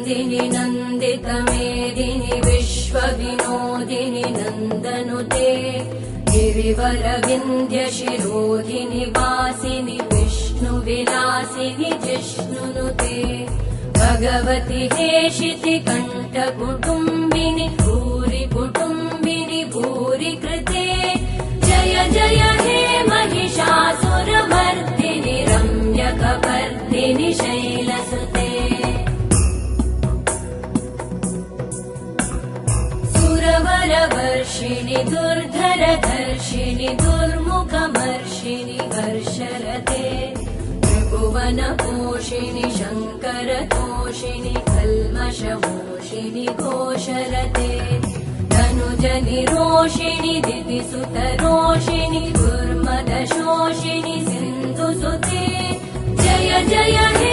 नन्दिनि नन्दितमेदिनि विश्वविनोदिनि नन्दनुते गिरिवरविन्ध्यशिरोधिनि वासिनि विष्णुविलासिनि जिष्णुनुते भगवति हेशिति कण्ठकुटुम्बिनि भूरि कुटुम्बिनि भूरि कृते जय जय हे महिषासुरमर्दिनि रम्यकपर्दिनि शैलसुते सुरवरवर्षिणि दुर्धरधर्षिणि दुर्मुखमर्षिणि हर्षरते त्रिभुवनपोषिणि शङ्करतोषिणि कल्मषमोषिणि घोषरते धनुजनिरोषिणि दितिसुतरोषिणि दुर्मदशोषिणि सिन्धुसुते जय जय हे